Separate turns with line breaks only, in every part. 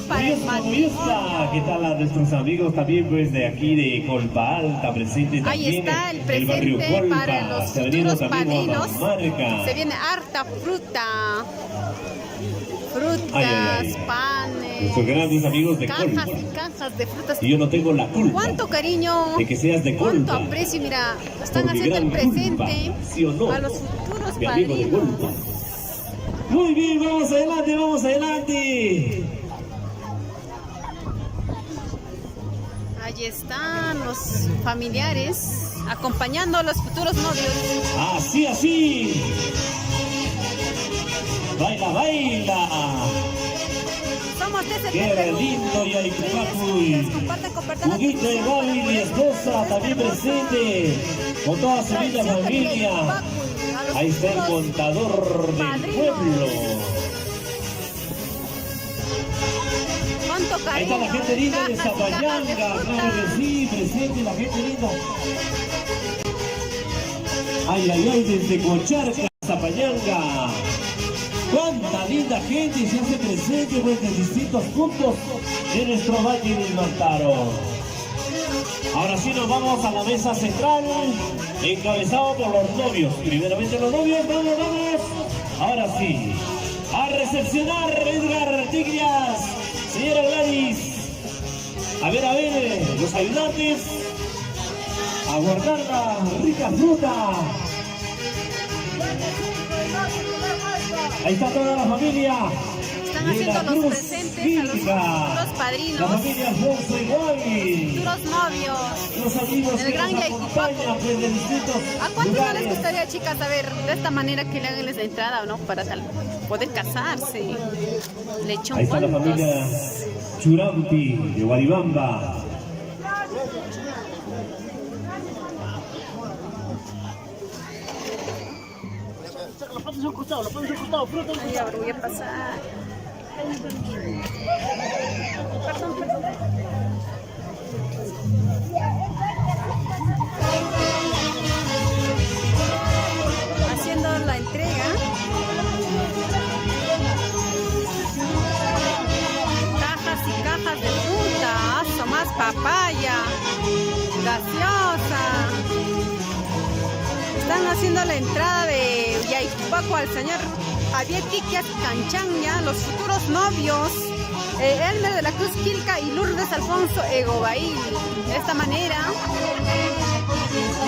para el matrimonio.
¿Qué tal a nuestros amigos también pues de aquí de Colpa Alta presente también?
Ahí está el
barrio
presente
Colpa,
para los futuros padrinos. Se viene harta fruta. Frutas, panes,
nuestros grandes amigos de
cajas
Colpa.
y cajas de frutas.
Y yo no tengo la culpa.
¿Cuánto cariño?
De que seas de Colpa.
¿Cuánto aprecio? Mira, están
Por mi
haciendo el
gran
presente
culpa, ¿sí o no?
a los futuros
Mi amigo de
padrinos.
Colpa. Muy bien, vamos adelante, vamos adelante.
Allí están los familiares acompañando a los futuros novios.
Así, así. Baila, baila.
Somos TCT
Qué
Perú.
lindo y ahí
Compartan la
Huguito y Gaby, mi esposa, también presente, con toda su linda familia. Ahí está el contador del pueblo.
¿Cuánto cariño?
Ahí está la gente linda de Zapayanga, claro que sí, presente la gente linda. Ay, ay, ay, desde Cocharca, Zapayanga. Cuánta linda gente se hace presente pues, en distintos puntos de nuestro Valle del Mantaro. Ahora sí nos vamos a la mesa central, encabezado por los novios. Primeramente los novios, vamos, vamos. Ahora sí, a recepcionar Edgar Tigrias, señora Gladys. A ver, los ayudantes. A guardar la rica fruta. Ahí está toda la familia.
Están haciendo los presentes a los futuros padrinos.
La familia Alfonso Iguay.
Futuros novios.
Los amigos
El
que
gran
nos
Yaicupaco.
acompañan desde distintos
¿A cuántos no
lugares.
les gustaría, chicas, saber de esta manera que le hagan la entrada o no para poder casarse? Lechón,
Ahí está la
¿cuántos?
familia Churampi de Guaribamba.
Ahí ahora voy a pasar. Perdón, perdón. Haciendo la entrega. Cajas y cajas de fruta, aso, más papaya, gaseosa. Están haciendo la entrada de Yaicupaco al señor Javier Quiquias Canchaña, los futuros novios, Elmer de la Cruz Quilca y Lourdes Alfonso Egobaí. De esta manera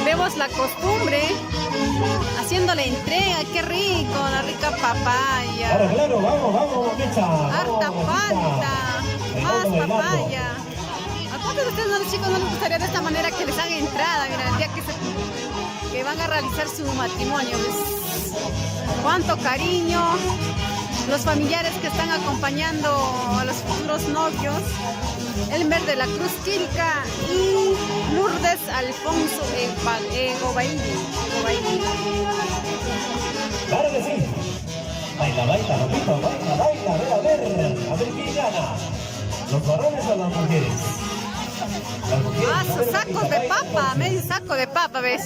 vemos la costumbre haciendo la entrega. Qué rico, la rica papaya.
Claro, claro, vamos, vamos, Mecha.
Harta falta, más papaya. ¿A cuántos de ustedes, los chicos, no les gustaría de esta manera que les haga entrada? Mira, el día que van a realizar su matrimonio. ¿Ves? Cuánto cariño. Los familiares que están acompañando a los futuros novios. Elmer de la Cruz Quilca y Lourdes Alfonso Egobaí.
Claro que sí. Baila, baila, Lopito, baila, baila, a ver quién gana. ¿Los varones o las mujeres? Las mujeres,
Ah, sus sacos de papa, medio saco de papa, ¿ves?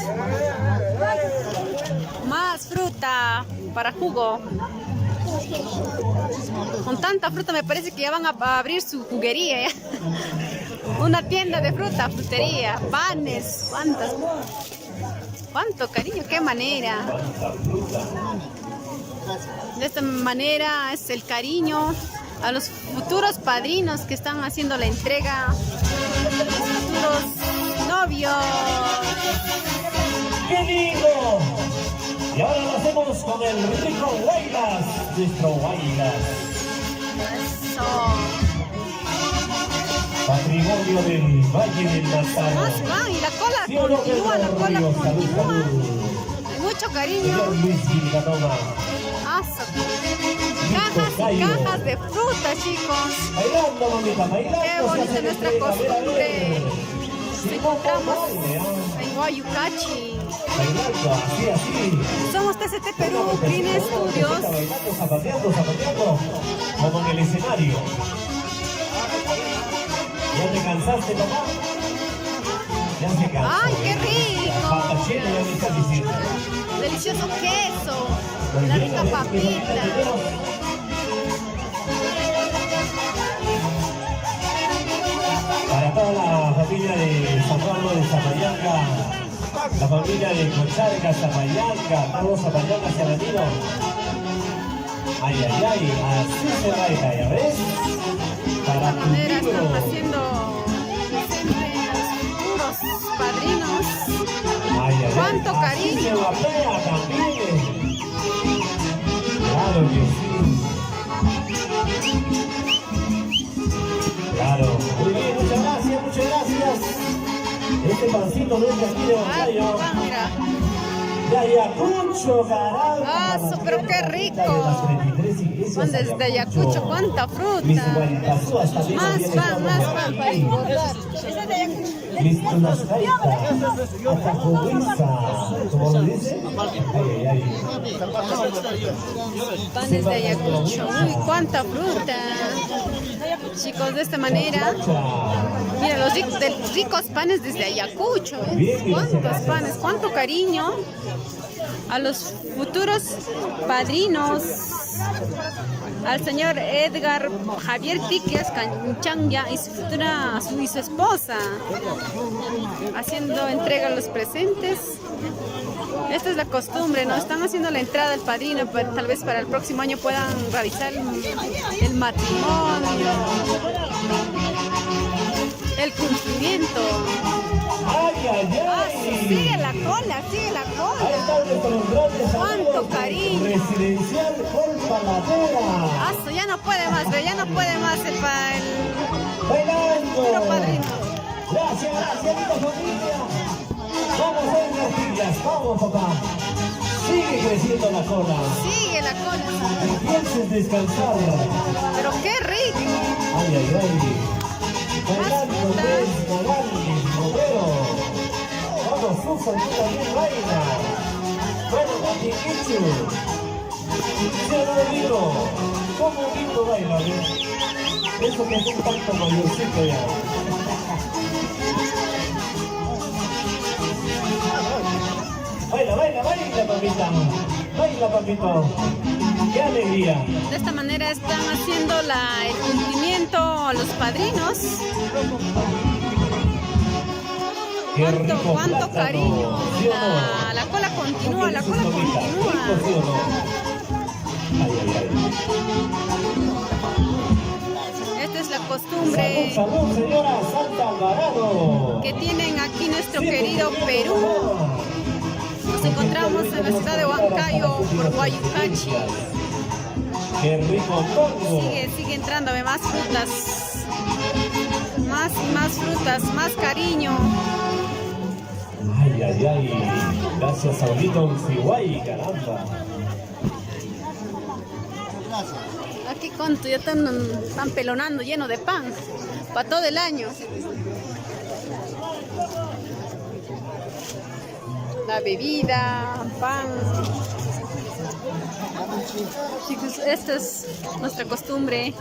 Más fruta para jugo. Con tanta fruta me parece que ya van a abrir su juguería, ¿ya? Una tienda de fruta, frutería, panes, cuánto cariño, qué manera. De esta manera es el cariño a los futuros padrinos que están haciendo la entrega, los futuros novios.
¡Qué lindo! Y ahora lo hacemos con el rico Guaylas, nuestro Guaylas.
Eso.
Patrimonio del Valle del Mantaro.
Más van y la cola
¿Sí o no,
continúa, la
Pedro
cola
Ríos?
continúa.
Salud.
Hay mucho cariño.
Señor Luis Villanova.
Cajas y cajas de fruta, chicos.
Bailando, mamita, bailando.
Qué bonita nuestra costumbre. Nos
Sí,
encontramos
baile, ¿ah?
en Guayucachi.
Bailando, así.
Somos TCT Perú, Green Studios.
Bailando, zapateando, como en el escenario. ¿Ya te cansaste, papá? Ya se cansó.
¡Ay, qué rico!
Patachero, ya me estás diciendo.
Delicioso queso, la rica papita.
Vamos de Zapallanca, la familia de Cocharca, Zapallanca, todos Zapallanca se han venido. Ay, ay, ay, así se baila, ¿ya ves?
De
Para
esta
tu
manera
libro.
están haciendo presente a los futuros padrinos.
Ay, ay, ay,
¡Cuánto
así
cariño!
se vapea también. Claro que sí. Claro. Muy bien, muchas gracias, muchas gracias. Este pancito no es de aquí de
Ay,
Huancayo.
Juan, mira.
De Ayacucho, caramba.
Ah, pero qué rico.
De las 23 iglesias
Juan, desde Ayacucho, cuánta
Mis
fruta.
guaritazú hasta aquí
Más
viene
pan
todo
para engordar.
Mis tunascaita, atacuiza, ¿cómo lo dice? Ay, ay, ay.
Pan desde Ayacucho. Uy, cuánta fruta. Chicos, de esta manera, mira, los ricos panes desde Ayacucho. ¿Cuántos panes? ¿Cuánto cariño a los futuros padrinos? Al señor Edgar Javier Tiquias Canchanya y su esposa, haciendo entrega a los presentes. Esta es la costumbre, ¿no? Están haciendo la entrada del padrino, pero tal vez para el próximo año puedan realizar el matrimonio, el cumplimiento.
Ay, ay,
Ah,
ay.
sigue la cola, sigue la
Ahí
cola.
están nuestros grandes
¡Cuánto
amigos de
cariño!
Residencial Colpaladera.
Ah, ya no puede más, ve, ya no puede más el
Bailando.
futuro padrino.
Gracias, gracias, linda familia. Vamos a ver las pillas, vamos, papá. Sigue creciendo la cola.
Sigue la cola.
No pienses descansar.
Pero qué rico.
Ay, ay, ay. Bailando,
fruta.
pues, Magali, Romero. Vamos, Susan, tú también baila. Bueno, Guatiquichu. ¿Sí o no, Vito? ¿Cómo Vito baila, ves? Eso que es un tanto mayorcito ya. Baila, baila, baila, papita. Baila, papito. ¡Qué alegría!
De esta manera están haciendo el cumplimiento a los padrinos.
¡Qué rico
Cuánto
plátano!
cariño.
¿Sí o no?
La cola continúa, la cola
¿Rico, sí
continúa.
o no? Ay, ay, ay.
Esta es la
Salud,
costumbre
salud, señora Santa Alvarado.
que tienen aquí nuestro
Sí,
querido
señora.
Perú. Nos encontramos en la ciudad de Huancayo, por Guayucachi.
¡Qué rico Congo!
Sigue entrándome más frutas. Más y más frutas, más cariño.
Ay, ay, ay. Gracias, Saulito Uxihuay, caramba.
Aquí cuánto, ya están pelonando lleno de pan para todo el año. La bebida, pan. Chicos, esta es nuestra costumbre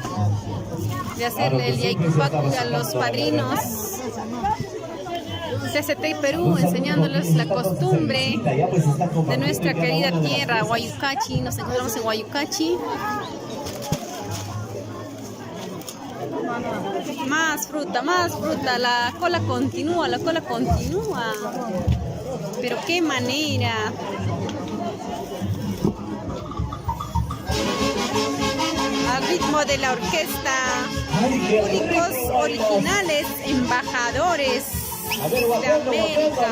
de hacerle el yaicupacu a los padrinos. CCT Perú, enseñándoles la costumbre de nuestra querida tierra, Guayucachi. Nos encontramos en Guayucachi. Más fruta, la cola continúa, la cola continúa. Pero qué manera. Al ritmo de la orquesta, únicos, originales, embajadores de América.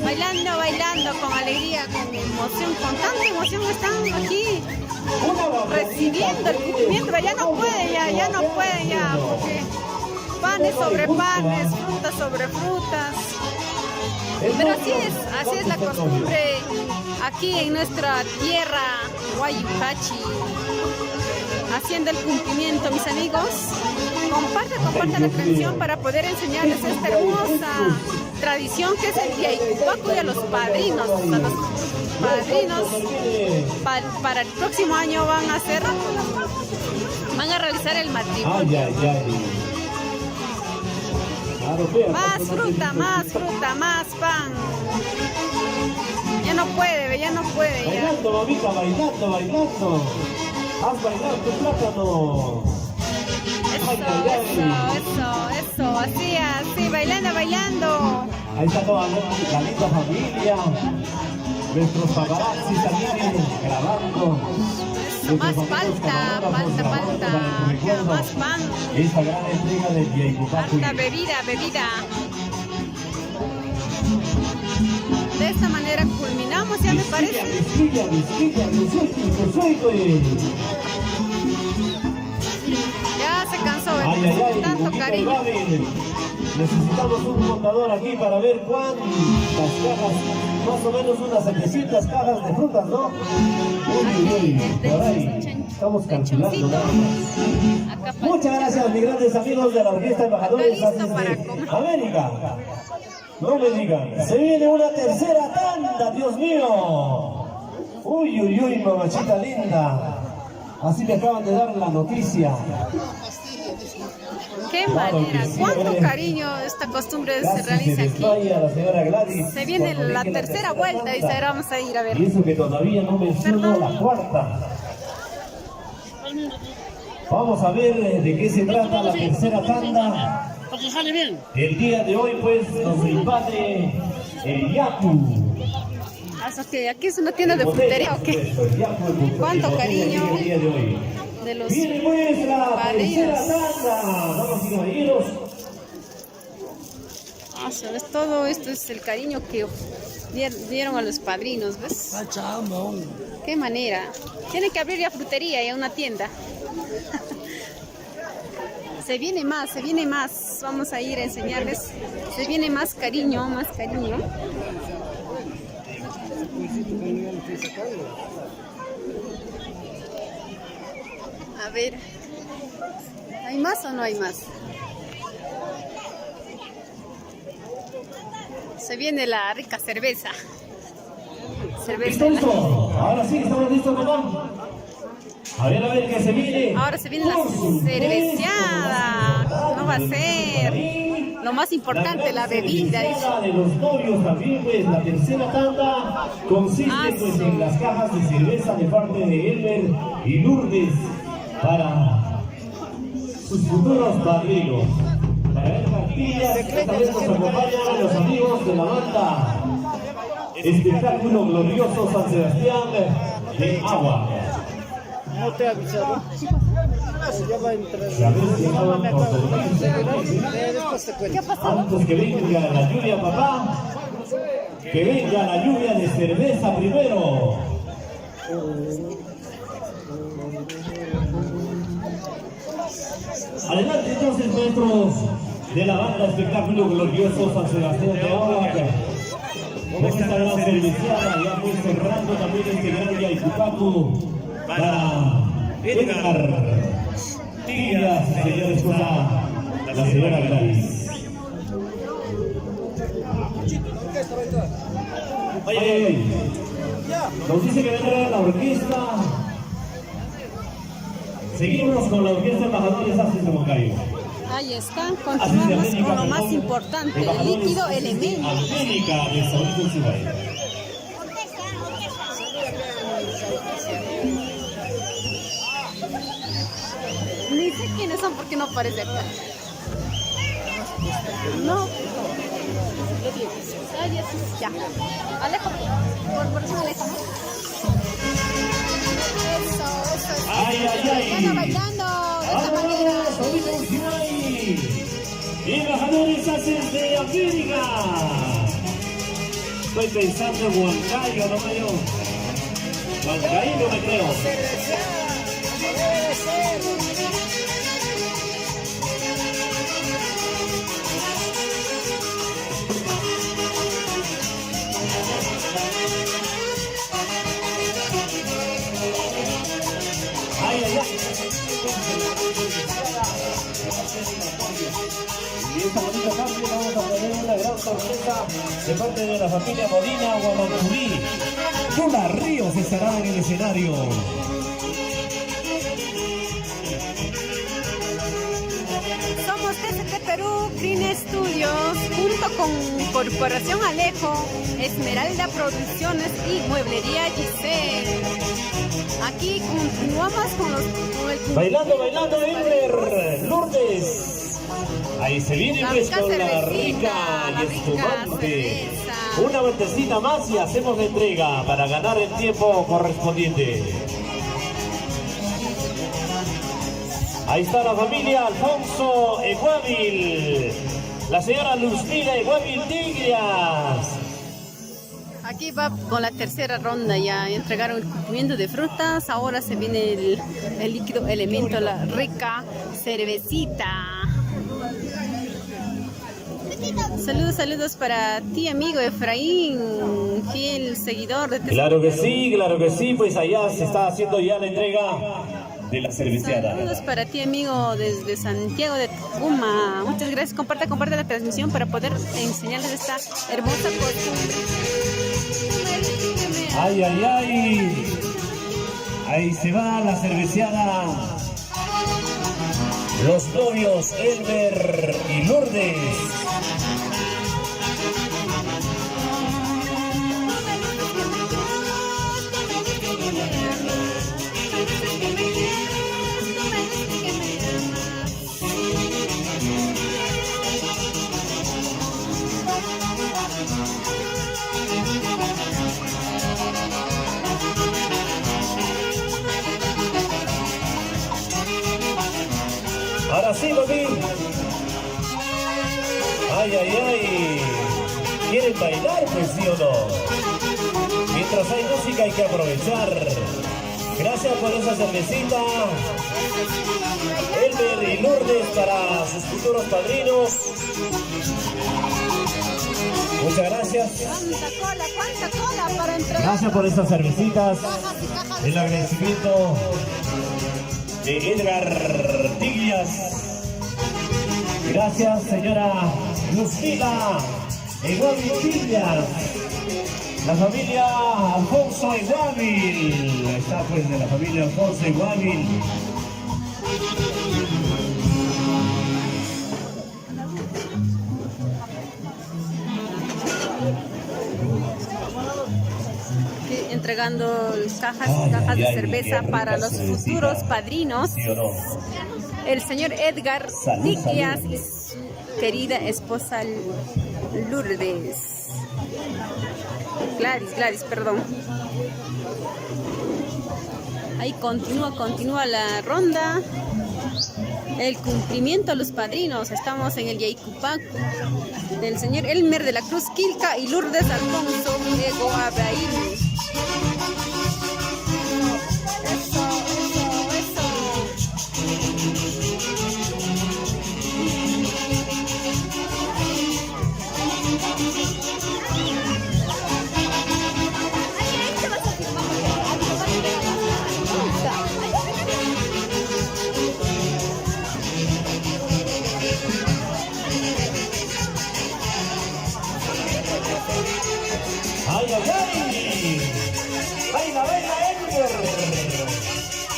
Bailando, bailando con alegría, con emoción, con tanta emoción están aquí recibiendo el cumplimiento, pero ya no pueden, ya no pueden, porque panes sobre panes, frutas sobre frutas. Pero así es la costumbre aquí en nuestra tierra, Guayucachi, haciendo el cumplimiento, mis amigos. Compartan la transmisión para poder enseñarles esta hermosa tradición que es el yaicupacu y a los padrinos. A los padrinos para el próximo año van a realizar el matrimonio.
Ay, ay, ay.
Más fruta, más pan. Ya no puede, ya.
Bailando, mamita, bailando, bailando. Haz bailar tu plátano.
Eso. Eso, así, bailando, bailando.
Ahí está toda la linda familia. Nuestros paparazzis también grabando.
Más falta. Ya más pan.
Esta gran entrega de Yaicupacu.
Falta bebida. De esta manera culminamos, ya me parece. Ya se cansó de tanto cariño.
Necesitamos un contador aquí para ver cuántas cajas, más o menos unas 700 cajas de frutas, ¿no? Por ahí, estamos calculando nada más. Muchas gracias, mis grandes amigos de la Orquesta Embajadores de América. No me digan, se viene una tercera tanda, Dios mío. Uy, mamachita linda. Así me acaban de dar la noticia.
Qué manera, cuánto cariño esta costumbre se realiza aquí. Se viene la tercera vuelta y ahora vamos a ir a ver.
Y eso que todavía no menciono la cuarta. Vamos a ver de qué se trata la tercera tanda. El día de hoy pues nos invade el Yapu.
Que aquí es una tienda de frutería o qué. Cuánto cariño de los
viene pues la tercera tanda, damas y caballeros.
Todo esto es el cariño que dieron a los padrinos, ¿ves? Qué manera. Tienen que abrir ya frutería y una tienda. Se viene más. Vamos a ir a enseñarles. Se viene más cariño. A ver, ¿hay más o no hay más? Se viene la rica cerveza.
¿Listo? Ahora sí, estamos listos, mamá. A ver qué se viene.
Ahora se viene la cerveceada. No va a ser. Lo más importante, la bebida.
De los novios también, pues la tercera tanda consiste pues en las cajas de cerveza de parte de Elmer y Lourdes para sus futuros padrinos. Para ver cartillas, esta vez nos acompañan los amigos de la banda Espectáculo Glorioso San Sebastián de Agua.
No te he avisado. Ya va a entrar.
Antes que venga la lluvia, papá, que venga la lluvia de cerveza primero. Adelante entonces, maestros de la banda Espectáculo Glorioso San Sebastián de Agua. Con esta gran cerveceada ya pues cerrando también este gran Yaicupacu para Edgar Díaz, señores, con la señora Gladys. Oye, nos dice que vendrá la orquesta. Seguimos con la Orquesta Embajadores Asis de Moncayo.
Ahí está, continuamos con lo más importante, el líquido elemento.
América de Saúl Cibay.
Ni sé quiénes son porque no aparece acá. No. Ay, ya. Alejo. Por eso Alejo. Eso.
Ay.
Bailando de esta manera.
Embajadores Asis de América. Estoy pensando en Huancayo, no me dio. Huancayo no me creo. Y esta bonita tarde vamos a tener una gran sorpresa de parte de la familia Molina Guamacurí. Luna Ríos estará en el escenario.
Somos TCT Perú Green Studios, junto con Corporación Alejo, Esmeralda Producciones y Mueblería Giselle. Aquí continuamos con el...
Bailando, Elmer, Lourdes. Ahí se viene pues con la rica y espumante. Una vueltecita más y hacemos la entrega para ganar el tiempo correspondiente. Ahí está la familia Alfonso Eguavil, la señora Luzmila Eguavil Tigrias.
Aquí va con la tercera ronda, ya entregaron el cumplimiento de frutas, ahora se viene el líquido elemento, la rica cervecita. Saludos para ti, amigo Efraín, fiel seguidor de
Claro que sí, pues allá se está haciendo ya la entrega de la cerveceada.
Saludos para ti, amigo, desde Santiago de Tucumán. Muchas gracias, comparte la transmisión para poder enseñarles esta hermosa costumbre.
Ay, ay, ay. Ahí se va la cerveceada. Los novios Elmer y Lourdes. Ahora sí, Bobín. Ay, ay, ay. ¿Quieren bailar, pues sí o no? Mientras hay música hay que aprovechar. Gracias por esa cervecita. Elmer y Lourdes para sus futuros padrinos. Muchas gracias.
¿Cuánta cola para entregar?
Gracias por estas cervecitas. El agradecimiento de Edgar Tigrias. Gracias, señora Luzmila Eguavil Tigrias. La familia Alfonso Eguavil. Está pues de la familia Alfonso Eguavil.
Entregando cajas de cerveza para los futuros padrinos.
¿Sí o no?
El señor Edgar Tigrias y su querida esposa Lourdes. Gladys, perdón. Ahí continúa la ronda. El cumplimiento a los padrinos. Estamos en el Yaycupac del señor Elmer de la Cruz Quilca y Lourdes Alfonso Eguavil. Eso.
¡Ay, ay, ay! ¡Baila, Edgar!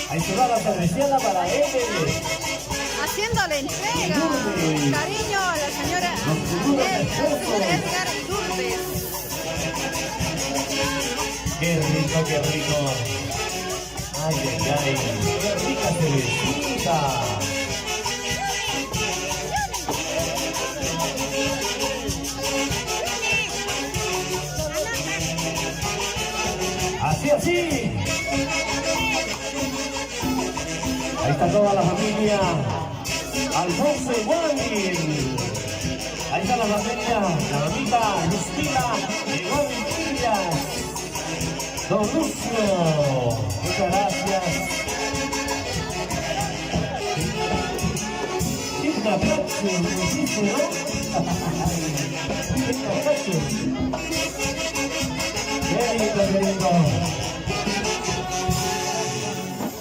Ahí se va la cerveceada para Edgar.
Haciendo la entrega. Cariño a la señora Edgar y Lourdes.
¡Qué rico! ¡Ay, ay, ay! ¡Qué rica cervecita! Así. Ahí está toda la familia Alfonso Eguavil. Ahí está la familia, la mamita Luzmila Eguavil Tigrias. Don Lucio, muchas gracias. ¡Qué aplauso! Muchísimo, ¿no? ¡Qué aplauso! ¡Qué lindo!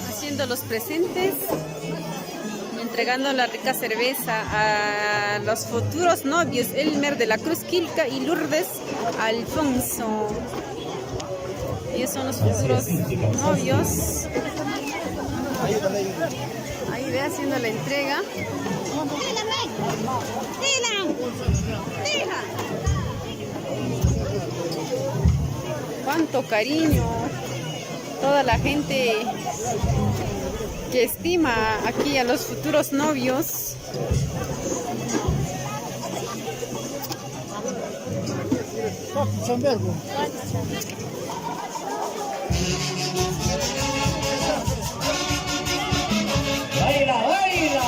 Haciendo los presentes, entregando la rica cerveza a los futuros novios Elmer de la Cruz Quilca y Lourdes Alfonso. Ellos son los futuros novios. Ahí ve haciendo la entrega. Cuánto cariño, toda la gente que estima aquí a los futuros novios.
¡Baila, baila!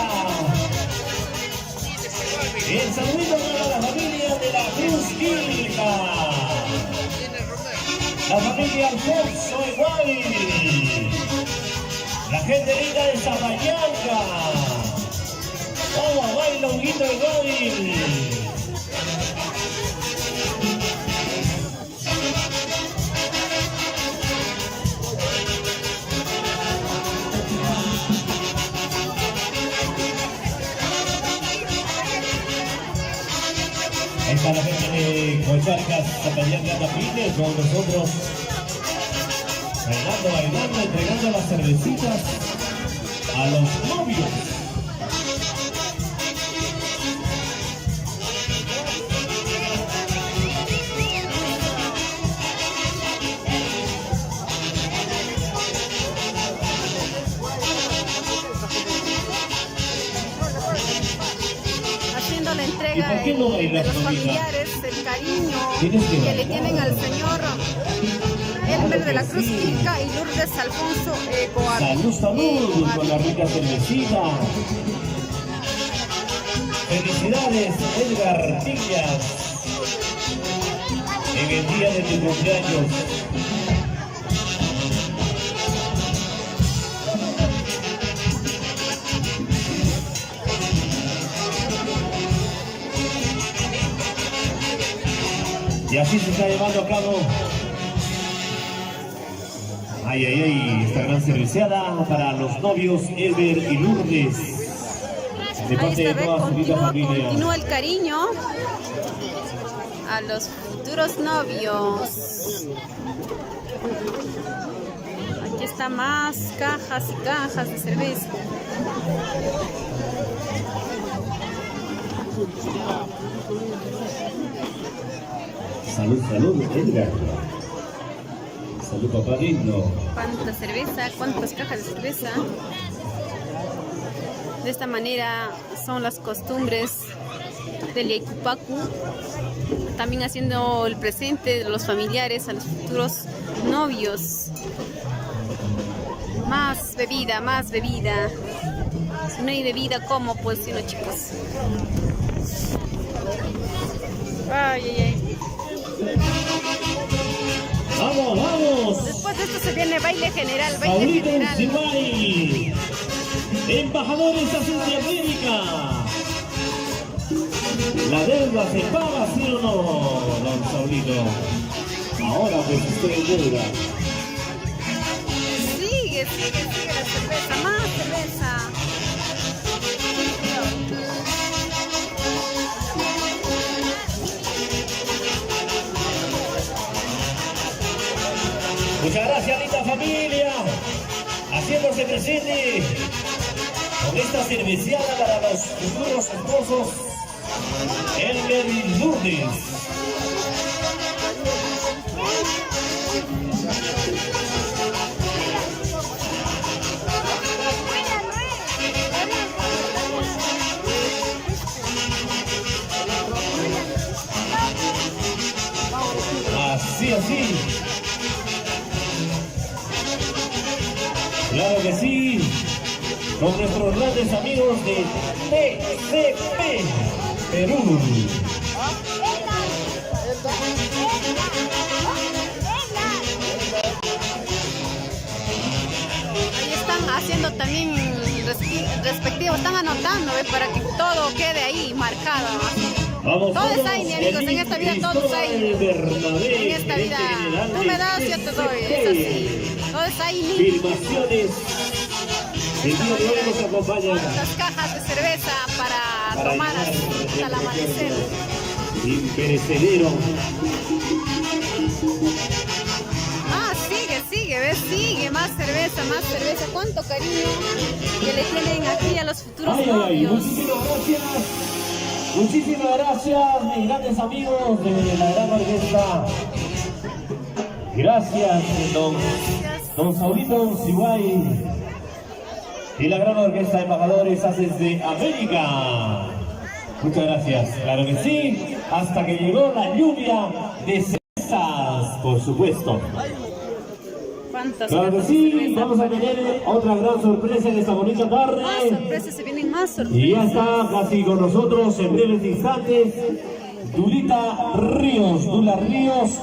El saludo para la familia de la Cruz Química. La familia Alfonso Igual. La gente linda de Zapallanca. Vamos, baila un guito Igual. Ahí está la gente de Cocharcas, Zapallanca también con nosotros. Bailando, bailando, entregando las cervecitas a los novios.
Haciendo la entrega
¿Y por qué no bailas,
de los
Mónica?
familiares, el cariño
Tienes que
que le
bailar.
tienen al señor Elmer de la Cruz Química y Lourdes Alfonso
Salud, salud, con la rica cervecita. Felicidades, Edgar Tiglias, en el día de tu cumpleaños. Y así se está llevando a cabo. Ay, ay, ay, esta gran cerveceada para los novios Elber y Lourdes. De
Ahí
parte de
está,
toda su linda familia.
continúa el cariño a los futuros novios. Aquí está más cajas y cajas de cerveza.
Salud, salud, Edgar. Salud, papá lindo.
Cuánta cerveza, cuántas cajas de cerveza. De esta manera son las costumbres del Yaikupacu. También haciendo el presente de los familiares a los futuros novios. Más bebida, más bebida. Si no hay bebida, ¿cómo? Pues si no, chicos. Ay, ay, ay.
¡Vamos, vamos!
Después de esto se viene baile general, baile
Paulito
general.
Ucimay, embajadores a Centroamérica. La deuda se paga, ¿sí o no, don Saulito? Ahora pues usted en deuda.
Sigue la cerveza, más cerveza.
Muchas gracias, linda familia, haciéndose presente con esta cerveceada para los futuros esposos Elmer y Lourdes. Así, así. Claro que sí, con nuestros grandes amigos de TCP Perú.
Ahí están haciendo también respectivo, están anotando para que todo quede ahí marcado.
Vamos
Todo es
todos,
ahí, mi amigos, en esta vida todo es ahí.
Bernabé,
En esta vida,
gerente general
tú
de
me das, yo te doy, es así. Todo es ahí limpio.
Filmaciones. El día de hoy nos acompañan
Las cajas de cerveza para tomar hasta el amanecer.
Imperecedero.
Ah, sigue, ¿ves? Sigue, más cerveza, más cerveza. Cuánto cariño que le tienen aquí a los futuros
Ay, ay, ay,
novios.
muchísimas gracias. Muchísimas gracias, mis grandes amigos de la gran orquesta. Gracias, don Saulito Ucimay. y la gran orquesta de embajadores Haces de América. Muchas gracias, claro que sí, hasta que llegó la lluvia de cervezas, por supuesto. Claro que sí, vamos a tener otra gran sorpresa en esta bonita tarde.
Más sorpresas, se vienen más sorpresas.
Y ya está casi con nosotros en breves instantes Dula Ríos,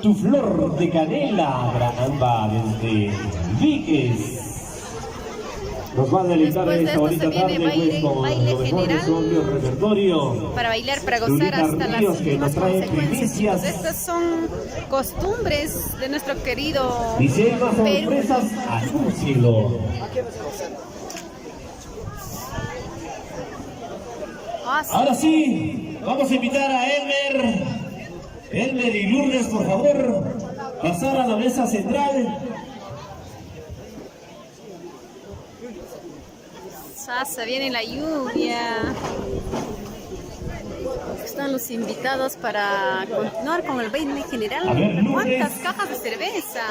tu flor de canela, caramba, desde Víquez. Nos va a deleitar en esta bonita tarde pues, con lo mejor de su amplio repertorio.
Para bailar, para gozar
Dulita
hasta las
Ríos, que nos
últimas
trae
consecuencias.
primicias.
Estas son costumbres de nuestro querido
Y si hay más
Perú.
sorpresas, anúncielo.
Ah, sí.
Ahora sí, vamos a invitar a Elmer y Lourdes, por favor, pasar a la mesa central.
Se viene la lluvia. Están los invitados para continuar con el baile general.
A ver, Lourdes.
¿Cuántas cajas de cerveza?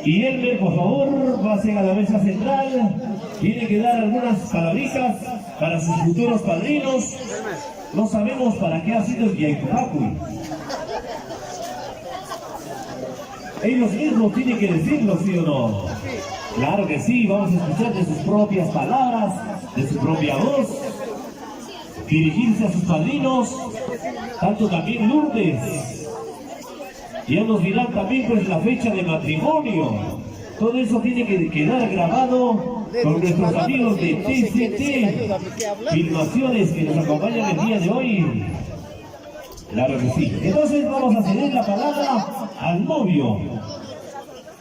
Y Elmer, por favor, pasen a la mesa central. Tiene que dar algunas palabritas para sus futuros padrinos. No sabemos para qué ha sido el Yaikupacu. Ellos mismos tienen que decirlo, ¿sí o no? Claro que sí, vamos a escuchar de sus propias palabras, de su propia voz, dirigirse a sus padrinos, tanto también Lourdes. Ya nos dirán también pues la fecha de matrimonio. Todo eso tiene que quedar grabado con nuestros amigos de TCT Filmaciones que nos acompañan el día de hoy. Claro que sí. Entonces vamos a ceder la palabra al novio,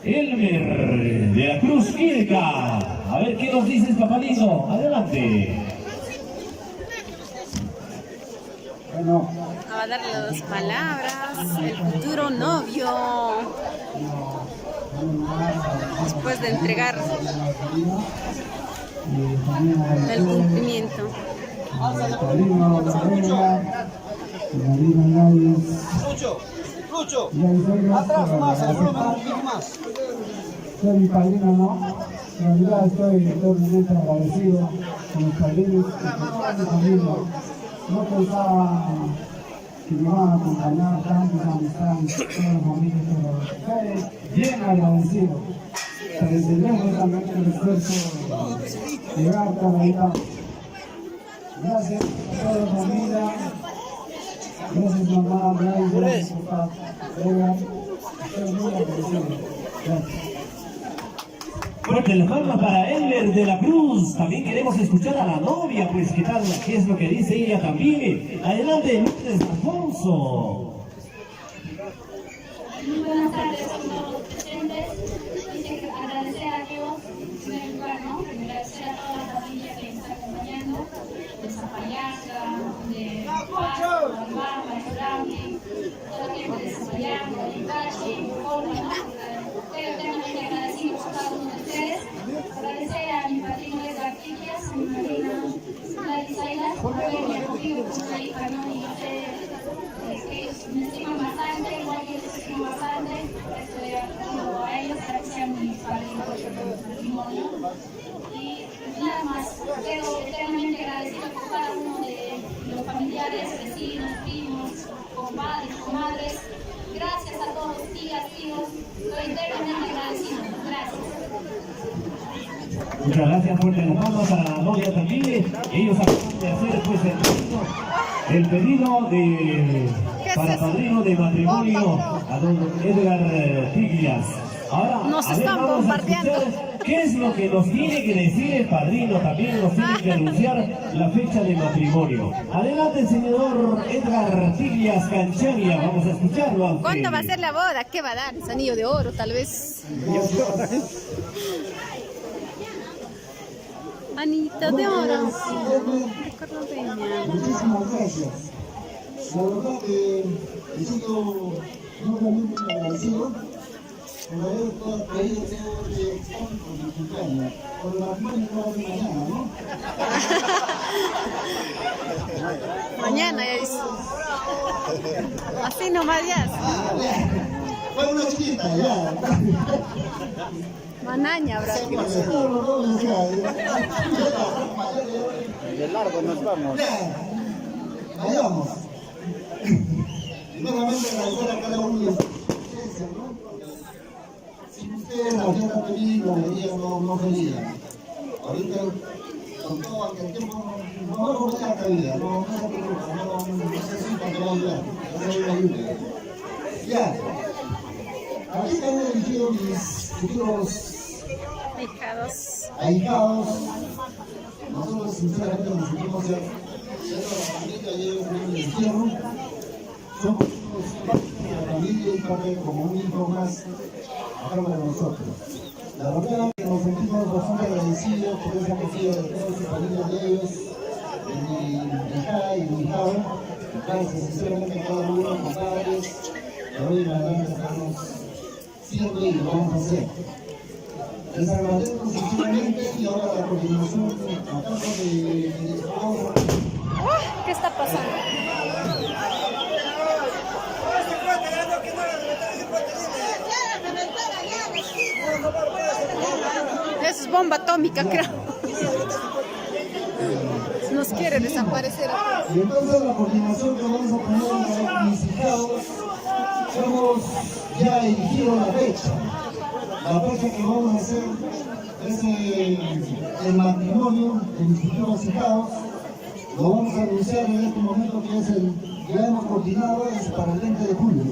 Elmer de la Cruz Quilca. A ver qué nos dices, papalito. Adelante.
Bueno,
Va a darle las palabras el futuro novio. Después de entregar el cumplimiento.
soy mi padrino, ¿no? En realidad estoy totalmente agradecido con mis padrinos y con toda mi familia. No pensaba que me iban a acompañar tantos amistades, todos los amigos, pero estoy bien agradecido. Pero desde lejos también el esfuerzo de llegar hasta allá. Gracias a toda la familia. Gracias mamá, gracias papá. Estoy muy agradecido. Gracias.
Fuerte las palmas para Elmer de la Cruz. También queremos escuchar a la novia, pues qué tal, qué es lo que dice ella también. Adelante, Lourdes Alfonso.
Muy buenas tardes a todos los presentes. Quise agradecer a Dios, en primer lugar, ¿no? Agradecer a toda la familia que nos está acompañando, de Zapayanga, de Pasto, de Bamba, de Franklin, toda la gente de Zapayanga, de Itachi, Córdoba, ¿no? Eternamente agradecidos a cada uno de ustedes. Agradecer a mi padrino de Arquillas, a mi madrina Gladys Aylas, por haberme acogido como una hija, ¿no? Y yo sé que ellos me estiman bastante, igual que ellos me estiman bastante. Estoy agradecido a ellos para que sean mis padrinos de matrimonio. Y nada más, quedo eternamente agradecido por cada uno de los familiares, vecinos, primos, compadres, comadres. Gracias a todos, tías, tíos. Estoy eternamente agradecido. Gracias.
Muchas gracias, fuerte las palmas a la novia también. Ellos acaban de hacer pues el pedido para padrino de matrimonio a don Edgar Tiglias. Ahora,
Nos
a ver,
están
vamos a
bombardeando.
escuchar qué es lo que nos tiene que decir el padrino. También nos tiene que anunciar la fecha de matrimonio. Adelante, señor Edgar Tiglias Canchania. Vamos a escucharlo.
¿Cuándo va a ser la boda? ¿Qué va a dar? ¿Es anillo de oro, tal vez? Anita de oro. Ricardo Peña.
Muchísimas gracias. La verdad que me siento nuevamente agradecido por haber traído todo este con mi cumpleaños. Por el matrimonio que va a haber mañana, ¿no?
Mañana ya dice. Así nomás ya.
Fue una chiquita, ya.
Manaña, habrá que
De largo nos vamos.
Allá vamos. Primeramente agradecer a cada uno de ustedes, ¿no? Si ustedes la hacían feliz, la alegría no sería. Ahorita, con todo aquel tiempo, no va a volver a la vida, no se preocupa, no necesita que va a ayudar, no va a ayudar. Ya. Aquí están elegidos mis futuros ahijados. Nosotros sinceramente nos sentimos ser la familia y ellos viven en el infierno. Somos parte de la familia y parte como un hijo más a cargo de nosotros. La verdad es que nos sentimos bastante agradecidos por esa acogida de toda su familia de ellos, de mi hija y mi hijado. Gracias sinceramente a cada uno, mis padres, de hoy en adelante estamos siempre y lo vamos a hacer. Les agradezco sinceramente y ahora la coordinación a cargo de
¿Qué está pasando? Eso es bomba atómica, creo. Nos quiere desaparecer.
Y entonces la coordinación que vamos a poner en los visitados, hemos ya elegido la fecha. La fecha que vamos a hacer es el matrimonio de mis futuros hijados. Lo vamos a anunciar en este momento que es ya hemos coordinado, es para el 20 de julio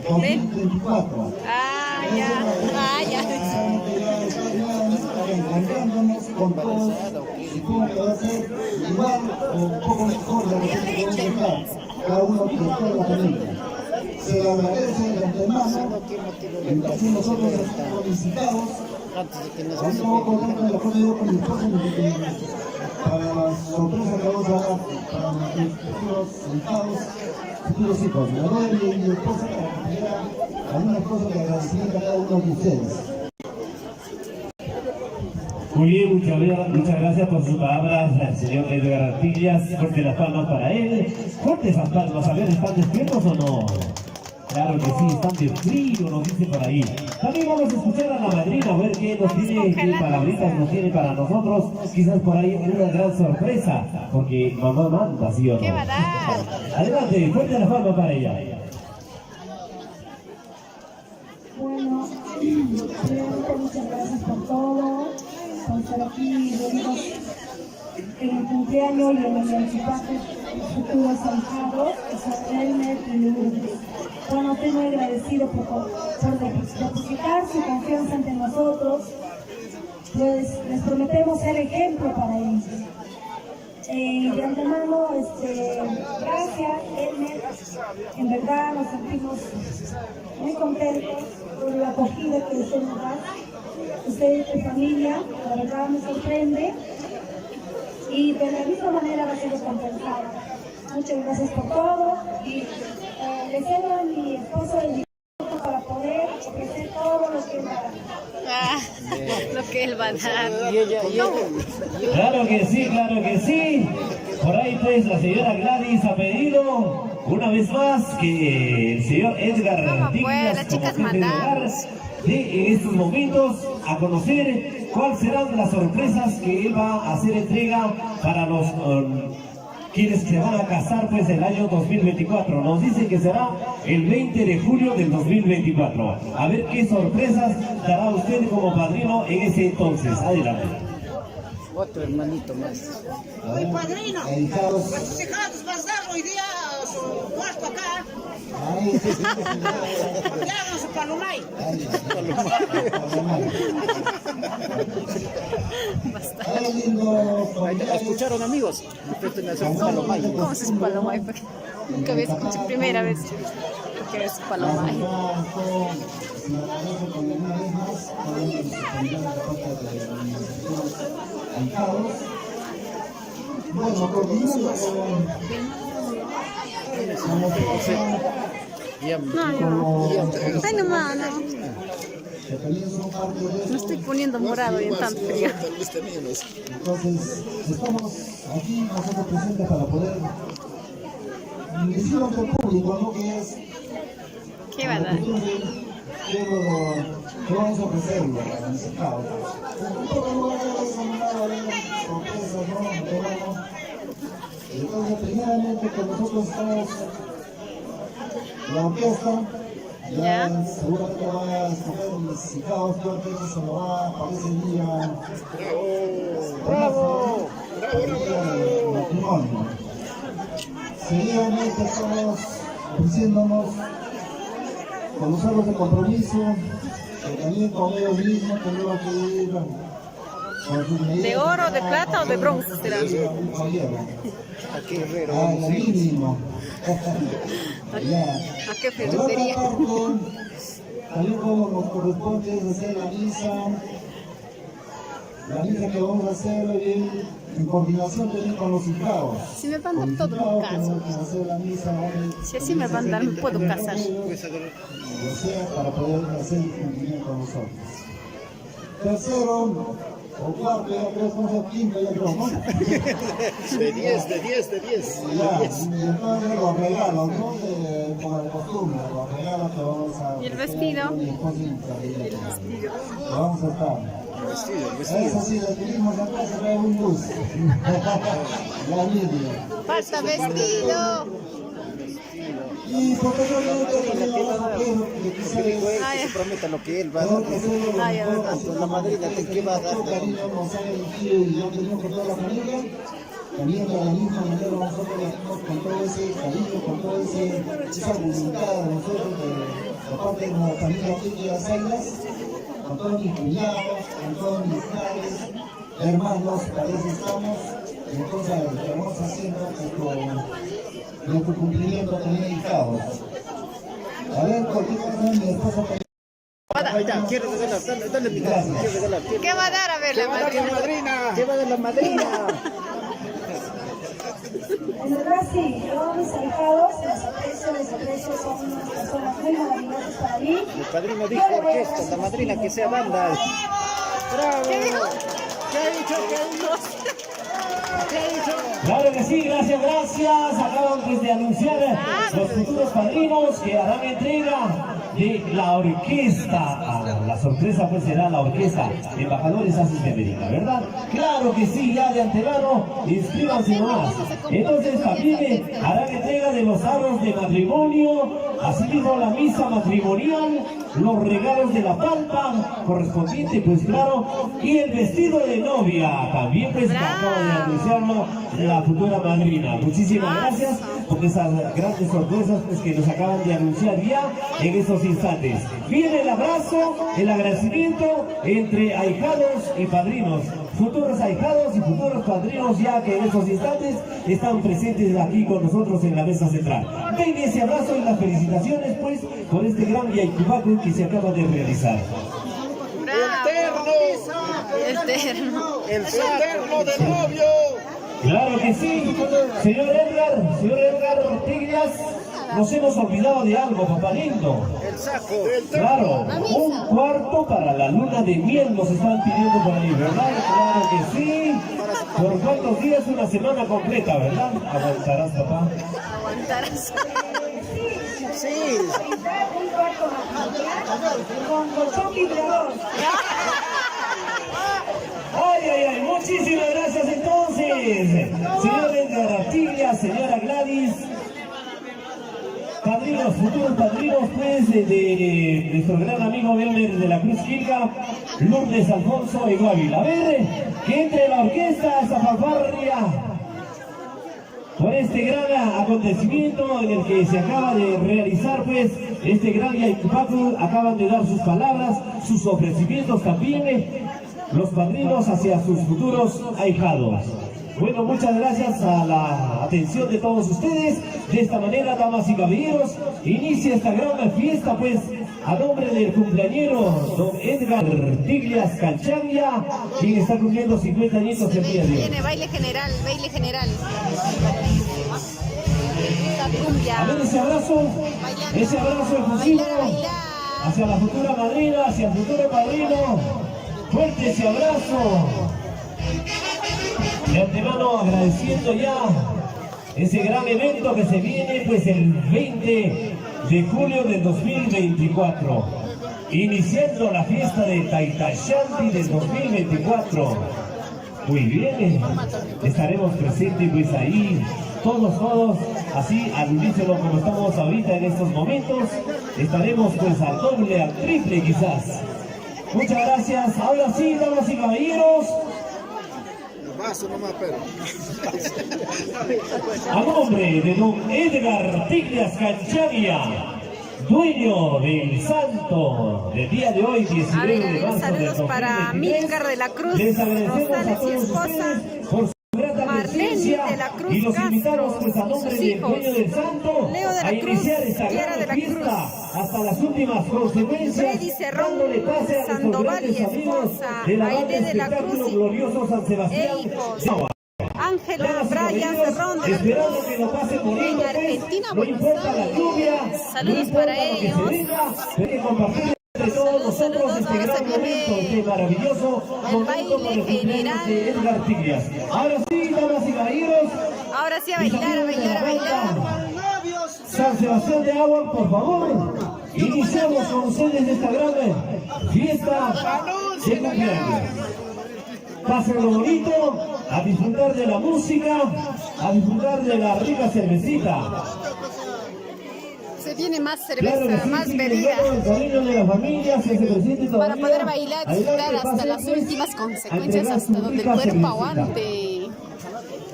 2024.
Ya.
Encontrándonos con todos y cómo que va a ser igual o un poco mejor de lo que vamos a dejar cada uno de toda la familia. Se le agradece de antemano, entonces nosotros estamos visitados. Hoy estamos contando de la cosa yo con mi esposa para la sorpresa que vamos a dar para nuestros futuros hijos. Me doy a mi esposa para que tuviera algunas cosas de agradecimiento a cada uno de ustedes.
Muy bien, muchas gracias por sus palabras, al señor Edgar Artillas. Fuerte las palmas para él. Fuertes las palmas, a ver, ¿están despiertos o no? Claro que sí, están de frío, nos dice por ahí. También vamos a escuchar a la madrina, a ver qué nos tiene, qué palabritas nos tiene para nosotros. Quizás por ahí una gran sorpresa, porque mamá manda, ¿sí o no?
¿Qué va a dar?
Adelante, fuerte las palmas para ella.
Bueno, primeramente muchas gracias por todo, por estar aquí reunidos en el cumpleaños y en el equipaje de futuros ahijados, que son Elmer y Lourdes. Bueno, estoy muy agradecido por depositar su confianza ante nosotros, pues les prometemos ser ejemplo para ellos. De antemano, gracias, Elmer. En verdad nos sentimos muy contentos por la acogida que usted nos da. Usted y su familia, la verdad me sorprende. Y de la misma manera va a ser recompensada. Muchas gracias por todo. Y le cedo a mi esposo el dinero para poder ofrecer todo lo que él va a dar.
Lo que él va a dar.
Claro que sí. Por ahí pues la señora Gladys ha pedido una vez más que el señor Edgar Artillas,
las chicas
como jefe de hogar, dé en estos momentos a conocer cuáles serán las sorpresas que él va a hacer entrega para los quienes se van a casar pues el año 2024. Nos dicen que será el 20 de julio del 2024. A ver qué sorpresas dará usted como padrino en ese entonces. Adelante.
Otro hermanito más.
Oye, padrino,
Ahijados.
tus hijados vas a dar hoy día su puesto acá. Ya hagan su palomay.
¿Escucharon, amigos?
¿Cómo es su palomay? Nunca había escuchado, primera vez que es su palomay.
Bueno, coordinando
Ay, nomás, no. Me estoy poniendo morado y en tan frío.
Entonces, estamos aquí nosotros presentes para poder decir ante el público, ¿no? Que es
¿Qué va a dar?
¿Qué vamos a ofrecerle a mis hijos? Entonces, primeramente, con nosotros estamos la orquesta. Ya seguramente van a escoger mis hijos, que orquesta se lo va para ese día. ¡Bravo! ¡Bravo! Matrimonio. Seguidamente estamos ofreciéndonos con los salvos de compromiso, que también con ellos mismos tendremos que ir con sus medidas.
¿De oro, de plata o de bronce será?
Aquí Herrero.
Lo mínimo.
¿A qué ferretería?
También como nos corresponde es hacer la misa que vamos a hacer en coordinación también con los hijos.
Si me van a dar todo, me caso. Si así me van a dar, me puedo casar.
O sea, para poder hacer el cumplimiento con nosotros. Tercero, o cuarto, ya creo, como quinto, ya creo, ¿no?
De 10.
Ya, y entonces los regalos, ¿no? Como de costumbre, los regalos que vamos a...
¿Y el vestido?
Vamos a estar. Eso sí, le pedimos a casa traer un bus. La Lidia.
¡Falta vestido!
Y posteriormente también vamos a hacer lo que quizás
Se prometa lo que él va a dar. La madrina, ¿qué va a dar?
cariño nos han elegido y yo tenemos con toda la familia. También de la misma manera nosotros lo hacemos con todo ese cariño, con toda esa voluntad de nosotros, de parte de nuestra familia aquí de las Águilas, con todos mis cuñados, con todos mis padres, hermanos, para eso estamos. Y entonces estamos haciendo nuestro cumplimiento también hijos. A ver, cualquier cosa, mi esposa también.
Ahí está, quiero regalar, dale mi casa, quiero regalar.
¿Qué va a dar? A ver, la madrina.
¿Qué va a dar la madrina?
En verdad sí, todos mis ahijados, les aprecio, son unas personas muy maravillosas para mí.
El padrino dijo orquesta, la madrina que sea banda. ¡Bravo!
¿Qué dijo?
¿Qué ha dicho?
Claro que sí, gracias. Acaban pues de anunciar los futuros padrinos que harán entrega de la orquesta. La sorpresa pues será la orquesta Embajadores Asis de América, ¿verdad? Claro que sí, ya de antemano, inscríbanse nomás. Entonces también harán entrega de los aros de matrimonio, asimismo la misa matrimonial, los regalos de la palpa correspondiente, pues claro, y el vestido de novia, también pues acaba de anunciarlo la futura madrina. Muchísimas gracias por esas grandes sorpresas pues, que nos acaban de anunciar ya en estos instantes. Viene el abrazo, el agradecimiento entre ahijados y padrinos, futuros ahijados y futuros padrinos ya que en estos instantes están presentes aquí con nosotros en la mesa central. Ven ese abrazo y las felicitaciones pues por este gran Yaicubacu que se acaba de realizar.
El terno
del novio.
Claro que sí, señor Edgar Ortigas, nos hemos olvidado de algo, papá lindo.
El saco.
Claro, un cuarto para la luna de miel nos están pidiendo por ahí, ¿verdad? Claro que sí. ¿Por cuántos días? Una semana completa, ¿verdad? Aguantarás, papá.
Aguantarás.
Sí.
Un cuarto con colchón vibrador.
Ay, muchísimas gracias entonces, señor Edgar Artigas, señora Gladys, padrinos, futuros padrinos pues de nuestro gran amigo Belmer de la Cruz Quilca, Lourdes Alfonso y Guávila. A ver, que entre la orquesta esa fanfarria por este gran acontecimiento en el que se acaba de realizar pues este gran Yaicubacu. Acaban de dar sus palabras, sus ofrecimientos también los padrinos hacia sus futuros ahijados. Bueno, muchas gracias a la atención de todos ustedes. De esta manera, damas y caballeros, inicia esta gran fiesta pues a nombre del cumpleañero don Edgar Tiglias Calchavia, quien está cumpliendo 50 añitos el día de hoy.
Viene baile general. La cumbia.
A ver ese abrazo efusivo hacia la futura madrina, hacia el futuro padrino. Fuerte ese abrazo. De antemano agradeciendo ya ese gran evento que se viene pues el 20 de julio del 2024, iniciando la fiesta de Taitachanti del 2024. Muy bien, estaremos presentes pues ahí, todos, así al unísono como estamos ahorita en estos momentos, estaremos pues al doble, al triple quizás. Muchas gracias, ahora sí, damas y caballeros. A nombre de don Edgar Tiglias Cancharia, dueño del santo del día de hoy, 19 de marzo
saludos
del
para
2023.
Milcar de la Cruz,
Les agradecemos
Rosales
a
y
todos
esposa,
ustedes por su grata
Marlene
presencia
de la Cruz
y los
Castro,
invitamos pues a nombre
sus
del
hijos,
dueño del santo
Leo de la
a
Cruz,
iniciar esta
Kiara
gran
de la
fiesta
Cruz,
hasta las últimas consecuencias,
Freddy Cerrón,
dándole pase a nuestros
Sandoval
grandes
y
amigos
esposa,
de la
Aide
banda
de la
espectáculo
Cruz y-
glorioso San Sebastián.
hijos. Ángela
Damas y
Brian
caballeros,
Cerrón de la
esperando
Cruz,
que lo pasen bonito,
en
pues,
Argentina,
no
Buenos
importa la
Aires.
lluvia,
Saludos
no importa
para
lo que se
ellos.
venga, hay que compartir entre todos nosotros
saludos.
este
Ahora
gran
se viene
momento, este maravilloso momento
baile
por el cumpleaños
general.
de Edgar Tiglias. Ahora sí, damas y caballeros,
Ahora sí a
mis
bailar, a
amigos de la
bailar, a bailar.
banda San Sebastián de Agua, por favor, iniciamos con ustedes esta gran fiesta de cumpleaños. Pásenlo bonito, a disfrutar de la música, a disfrutar de la rica cervecita.
Se viene más cerveza,
Claro que sí,
más
sí,
bebida,
el cariño de la familia, si se presente todavía.
para poder bailar, disfrutar
Adelante,
hasta
pasen,
las
pues,
últimas
a
consecuencias,
entregar
hasta
su
donde el
rica
cuerpo
cervecita.
aguante.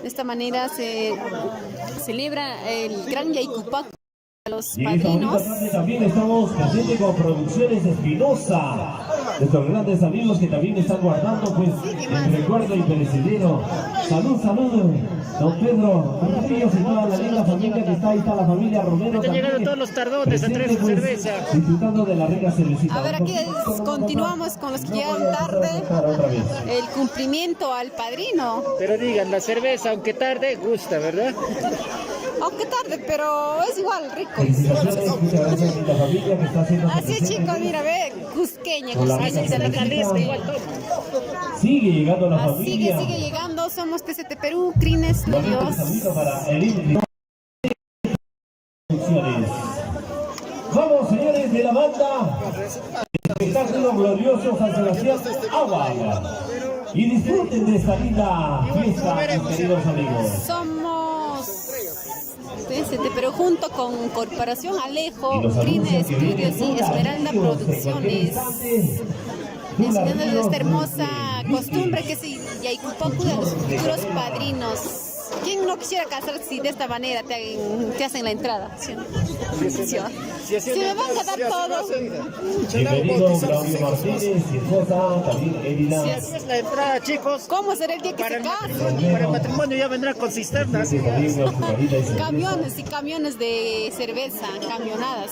De esta manera se celebra el gran Yaicupac a los
Y en esta bonita
padrinos.
tarde también estamos presentes con Producciones Espinosa, nuestros grandes amigos que también están guardando pues el recuerdo imperecedero. Salud, don Pedro Ríos y toda la linda familia que está ahí, está la familia Romero.
Están llegando todos los tardones a traer su cerveza.
Disfrutando de la rica cervecita.
A ver, aquí continuamos con los que llegan tarde.
Otra vez.
El cumplimiento al padrino.
Pero digan, la cerveza, aunque tarde, gusta, ¿verdad?
Aunque tarde, pero es igual, rico.
Felicitaciones, muchas gracias a la familia que está haciendo.
Así es, chicos, mira, ve, cusqueña,
Con la
cusqueña,
rica
se lo
cervecita.
dijiste.
Sigue llegando la
Ah,
familia.
sigue llegando, somos TCT Perú, Crine
Bonito
Studios.
saludito para el Producciones. Vamos, señores de la banda, espectáculo glorioso San Sebastián Agua. Y disfruten de esta linda fiesta, mis queridos amigos.
Somos TCT Perú junto con Corporación Alejo,
Y los
Crine
anuncios que vienen
Studios y
son
Esmeralda
ríos, en cualquier
Producciones.
instante.
Enseñándoles esta hermosa costumbre que es Yaicupacu de los futuros padrinos. ¿Quién no quisiera casarse si de esta manera te hacen la entrada? ¿Sí o no? ¿Sí o no? Si me van a dar todo.
Bienvenido Claudio Martínez y esposa, también Elida.
Así es la entrada, chicos.
¿Cómo será el día que
Para
se
el
casen?
matrimonio, para el matrimonio ya vendrá con cisternas.
Sí, también su marida y cerveza.
Camiones y camiones de cerveza, camionadas.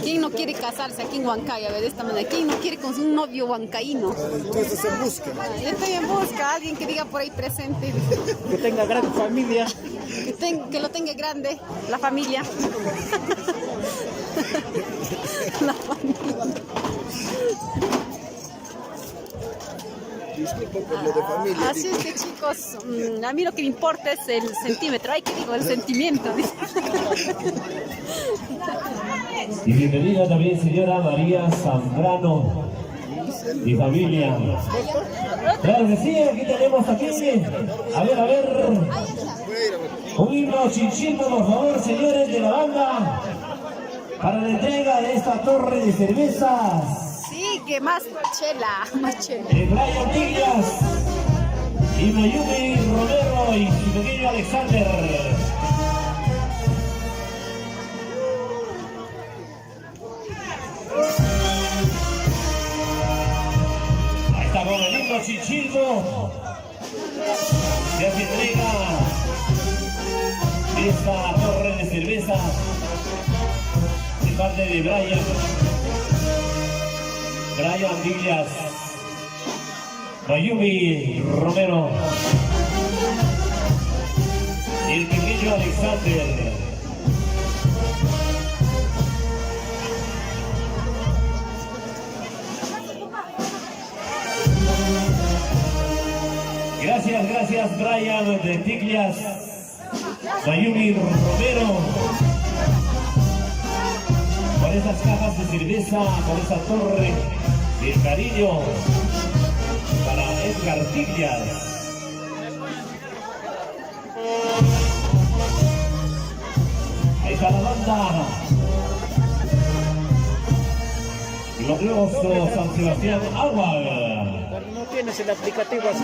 ¿Quién no quiere casarse aquí en Huancayo? A ver, de esta manera. ¿Quién no quiere con un novio huancaíno?
Entonces en busca.
Yo estoy en busca, alguien que diga por ahí presente,
Que tenga gran familia.
que lo tenga grande, la familia. La familia.
Disculpa por lo de familia.
Así es que chicos, a mí lo que me importa es el centímetro, ay que digo, el sentimiento.
Y bienvenida también señora María Zambrano y familia. Claro que sí, aquí tenemos también. A ver. Un himno chinchito, por favor, señores de la banda. Para la entrega de esta torre de cervezas.
Sí, que más chela, más chela.
De Brian Tiglias y Mayumi Romero y su pequeño Alexander. Ahí está con el himno Chichilmo. Ya se entrega esta torre de cerveza de parte de Brian Tiglias, Mayumi Romero y el pequeño Alexander. Gracias Brian de Tiglias Mayumi Romero, por esas cajas de cerveza, por esa torre del cariño para Edgar Tiglias. Ahí está la banda. Y los nuevos San Sebastián Agua.
No tienes el aplicativo así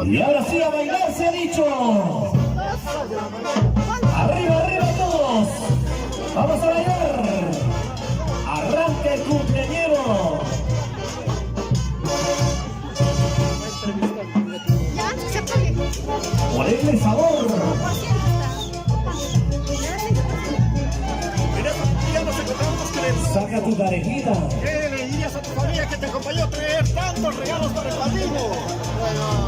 Y ahora sí a bailar se ha dicho. Arriba, arriba todos. Vamos a bailar. Arranca el cumpleañero. Ponle sabor. Saca tu parejita.
¿Qué le dirías a tu familia que te acompañó a traer tantos regalos para el padrino? Bueno,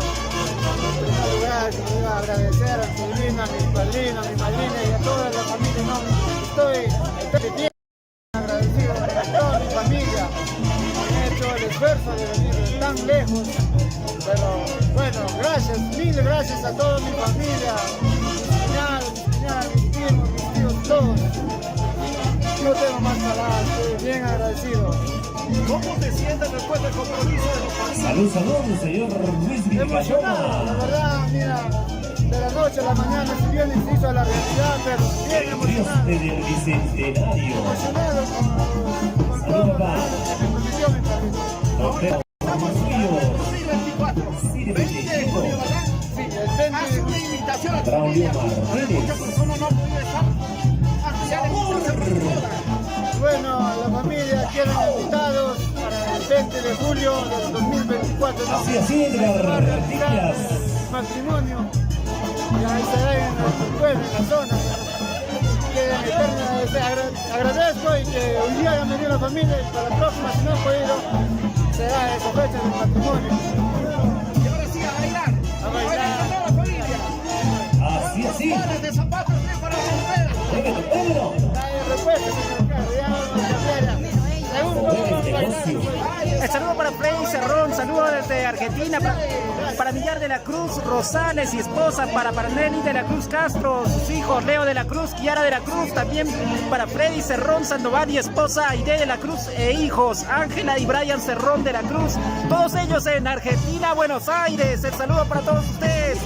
en primer lugar, quiero agradecer a mi sobrina, a mi padrino, a mi madrina y a toda la familia. No, estoy bien agradecido a toda mi familia. Han hecho el esfuerzo de venir de tan lejos. Pero bueno, gracias, mil gracias a toda mi familia, mis cuñados, mis primos, mis tíos, todos. No tengo más palabras, estoy bien agradecido. ¿Cómo te sientes después del compromiso de los padrinos?
Salud, salud, señor Luis
Emocionado, la verdad, mira, de la noche a la mañana, si bien se hizo la realidad, pero bien emocionado.
del Bicentenario.
Emocionado con todo lo que me permitió mi padrino.
Nos vemos.
Sí, el 20 de julio.
Braulio Martínez.
Bueno, la familia quieren invitados para el 20 de julio del 2024. ¿no?
Así, Edgar Tiglias.
Matrimonio. Ya estará en el pueblo, en la zona. Agradezco y que hoy día ya me dio la familia y para la próxima, si no he podido, será esa fecha del matrimonio. Y ahora sí, a bailar. A bailar. Toda la familia.
Así.
Pares de zapatos para romper.
Pedro.
Respuesta, señor Carlos. Ya vamos a cambiar.
El saludo para Freddy Cerrón, saludo desde Argentina para Villar de la Cruz, Rosales y esposa, para Nelly de la Cruz Castro, sus hijos Leo de la Cruz, Kiara de la Cruz, también para Freddy Cerrón Sandoval y esposa Aide de la Cruz e hijos Ángela y Brian Cerrón de la Cruz, todos ellos en Argentina, Buenos Aires. El saludo para todos ustedes.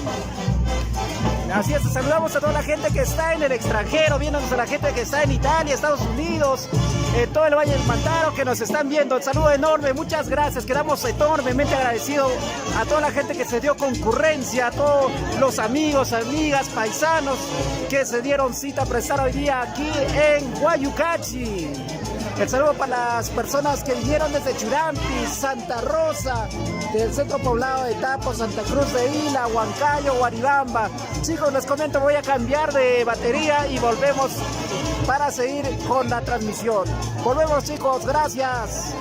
Así es, saludamos a toda la gente que está en el extranjero, viéndonos a la gente que está en Italia, Estados Unidos, en todo el Valle del Mantaro, que nos están viendo. El saludo enorme, muchas gracias, quedamos enormemente agradecidos a toda la gente que se dio concurrencia, a todos los amigos, amigas, paisanos que se dieron cita para estar hoy día aquí en Guayucachi. El saludo para las personas que vinieron desde Churampi, Santa Rosa, del centro poblado de Tapo, Santa Cruz de Ila, Huancayo, Guaribamba. Chicos, les comento, voy a cambiar de batería y volvemos para seguir con la transmisión. Volvemos, chicos, gracias.